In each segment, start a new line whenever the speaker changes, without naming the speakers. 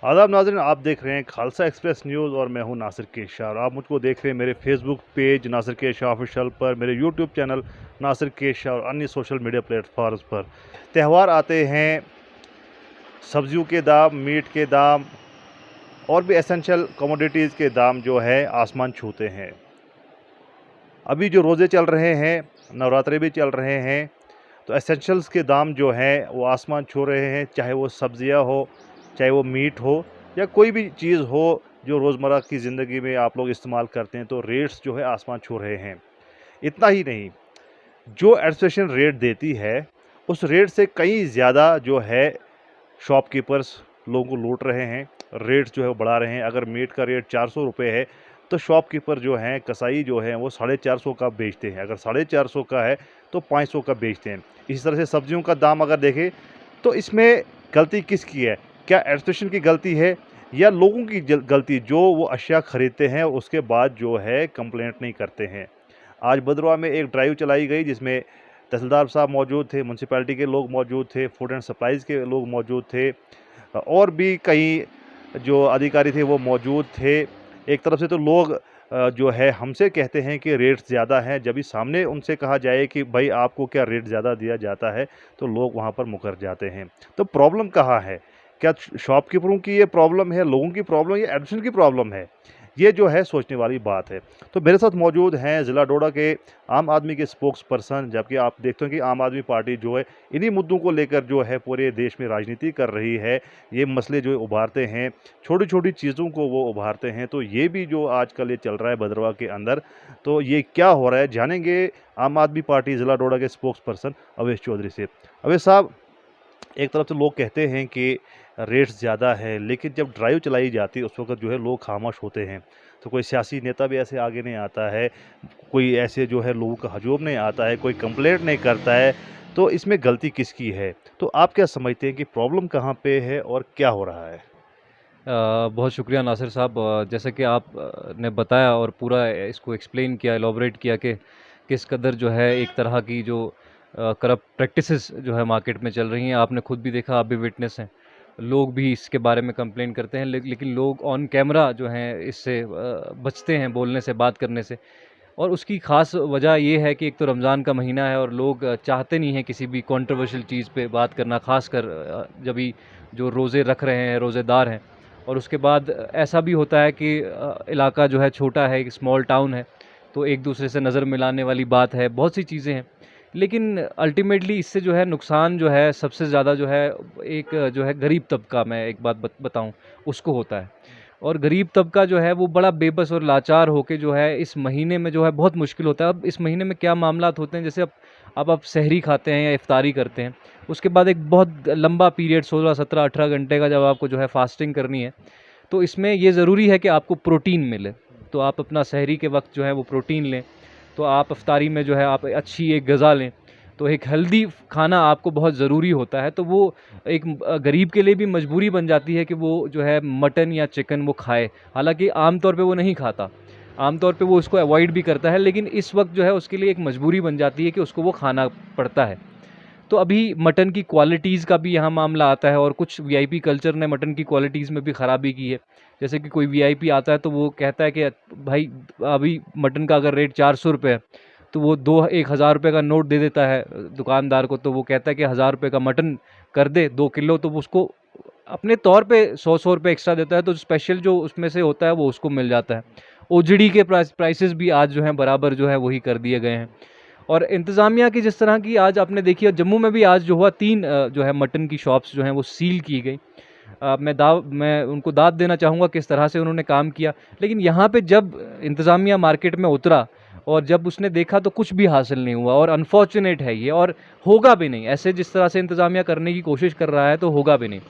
आदाब नाज़रीन, आप देख रहे हैं खालसा एक्सप्रेस न्यूज़ और मैं हूं नासिर के शाह और आप मुझको देख रहे हैं मेरे फेसबुक पेज नासिर के शाह ऑफिशियल पर, मेरे यूट्यूब चैनल नासिर के शाह और अन्य सोशल मीडिया प्लेटफॉर्म्स पर। त्यौहार आते हैं, सब्जियों के दाम, मीट के दाम और भी एसेंशियल कमोडिटीज़ के दाम जो है आसमान छूते हैं। अभी जो रोज़े चल रहे हैं, नवरात्रे भी चल रहे हैं, तो एसेंशियल्स के दाम जो हैं वो आसमान छू रहे हैं, चाहे वो सब्जियां हो, चाहे वो मीट हो या कोई भी चीज़ हो जो रोज़मर्रा की ज़िंदगी में आप लोग इस्तेमाल करते हैं, तो रेट्स जो है आसमान छू रहे हैं। इतना ही नहीं, जो एडमिनिस्ट्रेशन रेट देती है उस रेट से कहीं ज़्यादा जो है शॉपकीपर्स लोगों को लूट रहे हैं, रेट्स जो है वो बढ़ा रहे हैं। अगर मीट का रेट 400 रुपये है तो शॉपकीपर जो हैं, कसाई जो हैं, वो 450 का बेचते हैं। अगर 450 का है तो 500 का बेचते हैं। इसी तरह से सब्जियों का दाम अगर देखें तो इसमें गलती किसकी है? क्या एडमिनिस्ट्रेशन की गलती है या लोगों की गलती जो वो अशिया खरीदते हैं उसके बाद जो है कंप्लेंट नहीं करते हैं? आज भदरवा में एक ड्राइव चलाई गई जिसमें तहसीलदार साहब मौजूद थे, म्यूनसिपैलिटी के लोग मौजूद थे, फूड एंड सप्लाईज़ के लोग मौजूद थे और भी कई जो अधिकारी थे वो मौजूद थे। एक तरफ से तो लोग जो है हमसे कहते हैं कि रेट ज़्यादा हैं, जब भी सामने उनसे कहा जाए कि भाई आपको क्या रेट ज़्यादा दिया जाता है, तो लोग वहाँ पर मुकर जाते हैं। तो प्रॉब्लम कहाँ है? क्या शॉपकीपरों की ये प्रॉब्लम है, लोगों की प्रॉब्लम या एडमिनिस्ट्रेशन की प्रॉब्लम है? ये जो है सोचने वाली बात है। तो मेरे साथ मौजूद हैं ज़िला डोडा के आम आदमी के स्पोक्स पर्सन, जबकि आप देखते हैं कि आम आदमी पार्टी जो है इन्हीं मुद्दों को लेकर जो है पूरे देश में राजनीति कर रही है। ये मसले जो उभारते हैं, छोटी-छोटी चीज़ों को वो उभारते हैं। तो ये भी जो आजकल ये चल रहा है भदरवा के अंदर, तो ये क्या हो रहा है? जानेंगे आम आदमी पार्टी ज़िला डोडा के स्पोक्स पर्सन अवैस चौधरी से। अवैस साहब, एक तरफ से लोग कहते हैं कि रेट्स ज़्यादा है, लेकिन जब ड्राइव चलाई जाती है उस वक़्त जो है लोग खामोश होते हैं। तो कोई सियासी नेता भी ऐसे आगे नहीं आता है, कोई ऐसे जो है लोगों का हजूम नहीं आता है, कोई कंप्लेंट नहीं करता है, तो इसमें गलती किसकी है? तो आप क्या समझते हैं कि प्रॉब्लम कहाँ पे है और क्या हो रहा है?
बहुत शुक्रिया नासिर साहब। जैसा कि आप ने बताया और पूरा इसको एक्सप्लेन किया, एलॉबरेट किया कि किस कदर जो है एक तरह की जो करप्ट प्रैक्टिसेस जो है मार्केट में चल रही हैं। आपने खुद भी देखा, आप भी विटनेस हैं। लोग भी इसके बारे में कंप्लेन करते हैं, लेकिन लोग ऑन कैमरा जो हैं इससे बचते हैं बोलने से, बात करने से। और उसकी ख़ास वजह ये है कि एक तो रमज़ान का महीना है और लोग चाहते नहीं हैं किसी भी कंट्रोवर्शियल चीज़ पे बात करना, ख़ासकर जब भी जो रोज़े रख रहे हैं, रोज़ेदार हैं। और उसके बाद ऐसा भी होता है कि इलाका जो है छोटा है, एक स्मॉल टाउन है, तो एक दूसरे से नज़र मिलाने वाली बात है, बहुत सी चीज़ें हैं। लेकिन अल्टीमेटली इससे जो है नुकसान जो है सबसे ज़्यादा जो है एक जो है गरीब तबका, मैं एक बात बताऊँ, उसको होता है। और गरीब तबका जो है वो बड़ा बेबस और लाचार होके जो है इस महीने में जो है बहुत मुश्किल होता है। अब इस महीने में क्या मामलात होते हैं, जैसे अब आप सहरी खाते हैं या इफ्तारी करते हैं, उसके बाद एक बहुत लंबा पीरियड 16, 17, 18 घंटे का जब आपको जो है फास्टिंग करनी है, तो इसमें ये ज़रूरी है कि आपको प्रोटीन मिले। तो आप अपना सहरी के वक्त जो है वो प्रोटीन लें, तो आप इफ्तारी में जो है आप अच्छी एक ग़िज़ा लें। तो एक हेल्दी खाना आपको बहुत ज़रूरी होता है। तो वो एक गरीब के लिए भी मजबूरी बन जाती है कि वो जो है मटन या चिकन वो खाए। हालाँकि आम तौर पे वो नहीं खाता, आम तौर पे वो उसको अवॉइड भी करता है, लेकिन इस वक्त जो है उसके लिए एक मजबूरी बन जाती है कि उसको वो खाना पड़ता है। तो अभी मटन की क्वालिटीज़ का भी यहाँ मामला आता है और कुछ वीआईपी कल्चर ने मटन की क्वालिटीज़ में भी ख़राबी की है। जैसे कि कोई वीआईपी आता है तो वो कहता है कि भाई अभी मटन का अगर रेट 400 रुपये है, तो वो 1,000 रुपये का नोट दे देता है दुकानदार को। तो वो कहता है कि 1,000 रुपये का मटन कर दे 2 किलो, तो वो उसको अपने तौर पे 100 रुपये एक्स्ट्रा देता है, तो स्पेशल जो उसमें से होता है वो उसको मिल जाता है। ओजड़ी के प्राइसेस भी आज जो हैं बराबर जो है वही कर दिए गए हैं। और इंतज़ामिया की जिस तरह की आज आपने देखी है, जम्मू में भी आज जो हुआ 3 जो है मटन की शॉप्स जो हैं वो सील की गई। मैं उनको दाद देना चाहूँगा किस तरह से उन्होंने काम किया। लेकिन यहाँ पे जब इंतज़ामिया मार्केट में उतरा और जब उसने देखा तो कुछ भी हासिल नहीं हुआ, और अनफॉर्चुनेट है ये, और होगा भी नहीं। ऐसे जिस तरह से इंतज़ामिया करने की कोशिश कर रहा है तो होगा भी नहीं।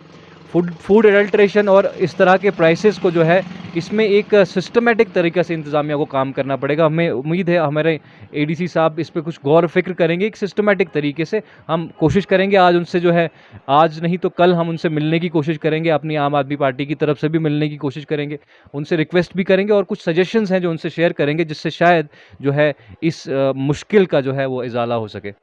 फूड एडल्ट्रेशन और इस तरह के प्राइसेस को जो है इसमें एक सिस्टमेटिक तरीक़े से इंतज़ामिया को काम करना पड़ेगा। हमें उम्मीद है हमारे एडीसी साहब इस पे कुछ गौर फ़िक्र करेंगे, एक सिस्टमेटिक तरीके से। हम कोशिश करेंगे आज उनसे जो है, आज नहीं तो कल हम उनसे मिलने की कोशिश करेंगे, अपनी आम आदमी पार्टी की तरफ से भी मिलने की कोशिश करेंगे, उनसे रिक्वेस्ट भी करेंगे और कुछ सजेशंस हैं जो उनसे शेयर करेंगे, जिससे शायद जो है इस मुश्किल का जो है वो इज़ाला हो सके।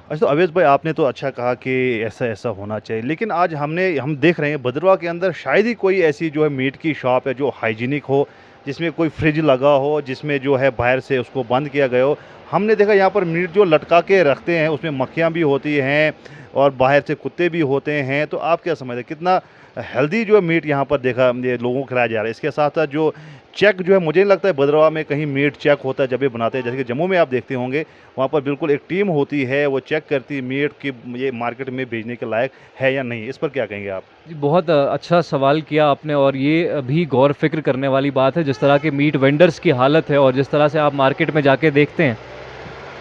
अच्छा, तो अवेश भाई आपने तो अच्छा कहा कि ऐसा-ऐसा होना चाहिए। लेकिन आज हम देख रहे हैं भद्रवाह के अंदर शायद ही कोई ऐसी जो है मीट की शॉप है जो हाइजीनिक हो, जिसमें कोई फ्रिज लगा हो, जिसमें जो है बाहर से उसको बंद किया गया हो। हमने देखा यहाँ पर मीट जो लटका के रखते हैं उसमें मक्खियाँ भी होती हैं और बाहर से कुत्ते भी होते हैं। तो आप क्या समझते हैं कितना हेल्दी जो है मीट यहाँ पर देखा ये लोगों को खिलाया जा रहा है? इसके साथ-साथ जो चेक जो है मुझे नहीं लगता है भद्रवाह में कहीं मीट चेक होता है जब ये बनाते हैं। जैसे कि जम्मू में आप देखते होंगे वहाँ पर बिल्कुल एक टीम होती है, वो चेक करती है मीट कि ये मार्केट में भेजने के लायक है या नहीं। इस पर क्या कहेंगे आप?
जी, बहुत अच्छा सवाल किया आपने और ये भी गौर फ़िक्र करने वाली बात है, जिस तरह के मीट वेंडर्स की हालत है और जिस तरह से आप मार्केट में जाके देखते हैं,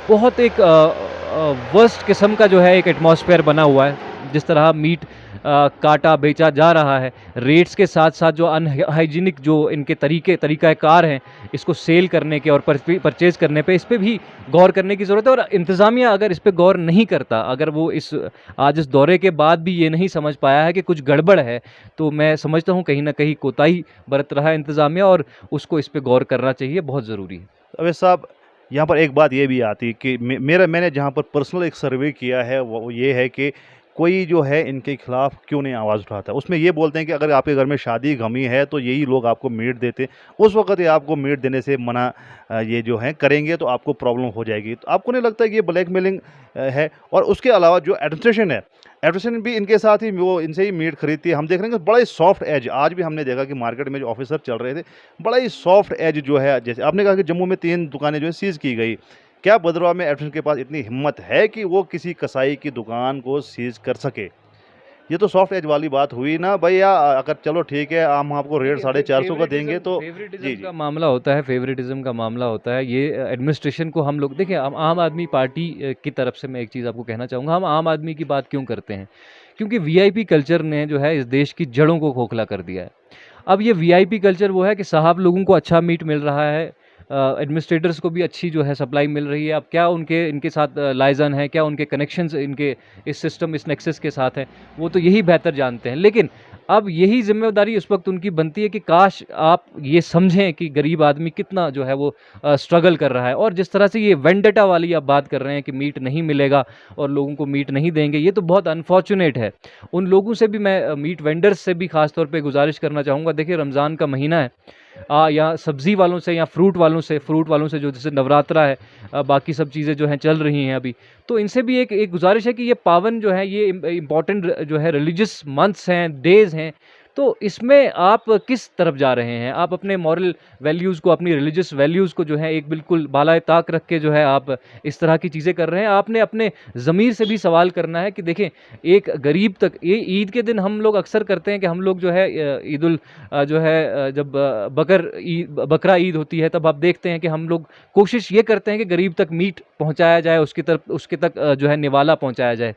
बहुत एक वर्स्ट किस्म का जो है एक एटमॉस्फेयर बना हुआ है। जिस तरह मीट काटा बेचा जा रहा है, रेट्स के साथ-साथ जो हाइजीनिक जो इनके तरीक़ाकार हैं, इसको सेल करने के और परचेज़ करने पे, इस पे भी गौर करने की ज़रूरत है और इंतज़ामिया अगर इस पे गौर नहीं करता, अगर वो आज इस दौरे के बाद भी ये नहीं समझ पाया है कि कुछ गड़बड़ है, तो मैं समझता हूँ कहीं न कहीं कोताही बरत रहा है इंतज़ामिया और उसको इस पे गौर करना चाहिए, बहुत ज़रूरी है।
अवैध साहब, यहाँ पर एक बात ये भी आती है कि मैंने जहाँ पर पर्सनल एक सर्वे किया है वो ये है कि कोई जो है इनके खिलाफ क्यों नहीं आवाज़ उठाता। उसमें ये बोलते हैं कि अगर आपके घर में शादी गमी है तो यही लोग आपको मीट देते हैं। उस वक़्त ये आपको मीट देने से मना ये जो है करेंगे तो आपको प्रॉब्लम हो जाएगी। तो आपको नहीं लगता कि ये ब्लैकमेलिंग है? और उसके अलावा जो एडमिनिस्ट्रेशन है, एडमिनिस्ट्रेशन भी इनके साथ ही वो इनसे ही मीट खरीदती है। हम देख रहे हैं कि बड़ा ही सॉफ्ट एज आज भी हमने देखा कि मार्केट में जो ऑफ़िसर चल रहे थे, बड़ा ही सॉफ्ट एज जो है जैसे आपने कहा कि जम्मू में 3 दुकानें जो है सीज़ की गई। क्या भद्रवाह में एडमिनिस्ट्रेशन के पास इतनी हिम्मत है कि वो किसी कसाई की दुकान को सीज़ कर सके? ये तो सॉफ्ट एज वाली बात हुई ना भैया अगर चलो ठीक है हम आपको रेट
देखिए,
450 का देंगे तो जी,
फ़ेवरेटिज़्म
जी।
का मामला होता है, फ़ेवरेटिज़्म का मामला होता है। ये एडमिनिस्ट्रेशन को हम लोग देखिए, हम आम आदमी पार्टी की तरफ से मैं एक चीज़ आपको कहना चाहूँगा, हम आम आदमी की बात क्यों करते हैं? क्योंकि वीआईपी कल्चर ने जो है इस देश की जड़ों को खोखला कर दिया है। अब ये वीआईपी कल्चर वो है कि साहब लोगों को अच्छा मीट मिल रहा है, एडमिनिस्ट्रेटर्स को भी अच्छी जो है सप्लाई मिल रही है। अब क्या उनके इनके साथ लाइज़न है, क्या उनके कनेक्शंस इनके इस सिस्टम, इस नेक्सस के साथ हैं, वो तो यही बेहतर जानते हैं। लेकिन अब यही ज़िम्मेदारी उस वक़्त उनकी बनती है कि काश आप ये समझें कि गरीब आदमी कितना जो है वो स्ट्रगल कर रहा है और जिस तरह से ये वेंडेटा वाली आप बात कर रहे हैं कि मीट नहीं मिलेगा और लोगों को मीट नहीं देंगे, ये तो बहुत अनफॉर्च्यूनेट है। उन लोगों से भी मैं मीट वेंडर्स से भी ख़ास तौर पे गुज़ारिश करना चाहूँगा, देखिए रमज़ान का महीना है, या सब्ज़ी वालों से या फ्रूट वालों से जो जैसे नवरात्रा है, बाकी सब चीज़ें जो हैं चल रही हैं अभी, तो इनसे भी एक एक गुज़ारिश है कि ये पावन जो है ये इम्पॉर्टेंट जो है रिलीजियस मंथ्स हैं, डेज़ हैं, तो इसमें आप किस तरफ जा रहे हैं? आप अपने मॉरल वैल्यूज़ को, अपनी रिलीजियस वैल्यूज़ को जो है एक बिल्कुल बाला-ए-ताक रख के जो है आप इस तरह की चीज़ें कर रहे हैं। आपने अपने ज़मीर से भी सवाल करना है कि देखें, एक गरीब तक ये ईद के दिन हम लोग अक्सर करते हैं कि हम लोग जो है जो है जब बकरा ईद होती है तब आप देखते हैं कि हम लोग कोशिश ये करते हैं कि गरीब तक मीट पहुँचाया जाए, उसके तक जो है निवाला पहुँचाया जाए।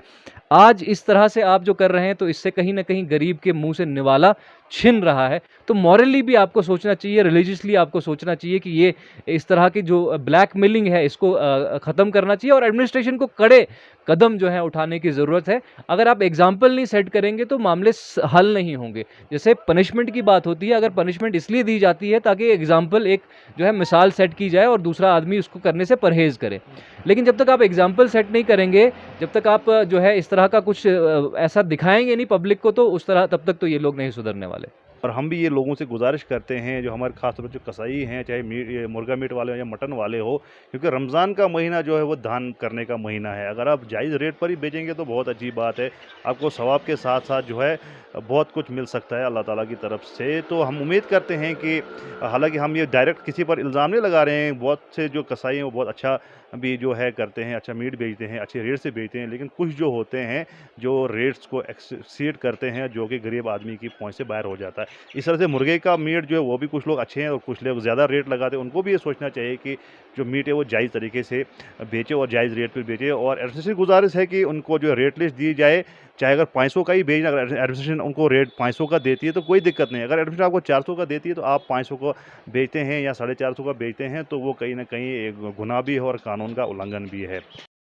आज इस तरह से आप जो कर रहे हैं तो इससे कहीं न कहीं गरीब के मुँह से निवाला छिन रहा है। तो मॉरली भी आपको सोचना चाहिए, रिलीजियसली आपको सोचना चाहिए कि ये इस तरह की जो ब्लैकमेलिंग है इसको ख़त्म करना चाहिए और एडमिनिस्ट्रेशन को कड़े कदम जो है उठाने की ज़रूरत है। अगर आप एग्ज़ाम्पल नहीं सेट करेंगे तो मामले हल नहीं होंगे। जैसे पनिशमेंट की बात होती है, अगर पनिशमेंट इसलिए दी जाती है ताकि एग्ज़ाम्पल एक जो है मिसाल सेट की जाए और दूसरा आदमी उसको करने से परहेज़ करे। लेकिन जब तक आप एग्ज़ाम्पल सेट नहीं करेंगे, जब तक आप जो है इस तरह का कुछ ऐसा दिखाएँगे नहीं पब्लिक को, तो उस तरह तब तक तो ये लोग नहीं सुधरने वाले।
और हम भी ये लोगों से गुजारिश करते हैं जो हमारे खास तौर पर जो कसाई हैं चाहे मीट ये मुर्गा मीट वाले हो या मटन वाले हो क्योंकि रमज़ान का महीना जो है वो दान करने का महीना है। अगर आप जायज़ रेट पर ही बेचेंगे तो बहुत अच्छी बात है। आपको सवाब के साथ साथ जो है बहुत कुछ मिल सकता है अल्लाह ताला की तरफ से। तो हम उम्मीद करते हैं कि हालांकि हम ये डायरेक्ट किसी पर इल्ज़ाम नहीं लगा रहे हैं, बहुत से जो कसाई हैं वो बहुत अच्छा भी जो है करते हैं, अच्छा मीट बेचते हैं, अच्छे रेट से बेचते हैं, लेकिन कुछ जो होते हैं जो रेट्स को एक्सीड करते हैं जो कि गरीब आदमी की पहुंच से बाहर हो जाता है। इस तरह से मुर्गे का मीट जो है वो भी कुछ लोग अच्छे हैं और कुछ लोग ज़्यादा रेट लगाते हैं। उनको भी ये सोचना चाहिए कि जो मीट है वो जायज़ तरीके से बेचे और जायज़ रेट पर बेचे। और एडमिनिस्ट्रेशन की गुजारिश है कि उनको जो रेट लिस्ट दी जाए, चाहे अगर 500 का ही भेजना, अगर एडमिनिस्ट्रेशन उनको रेट 500 का देती है तो कोई दिक्कत नहीं है। अगर एडमिनिस्ट्रेशन आपको 400 का देती है तो आप 500 को बेचते हैं या 450 का बेचते हैं तो वो कहीं न कहीं एक गुनाह भी है और कानून का उल्लंघन भी है।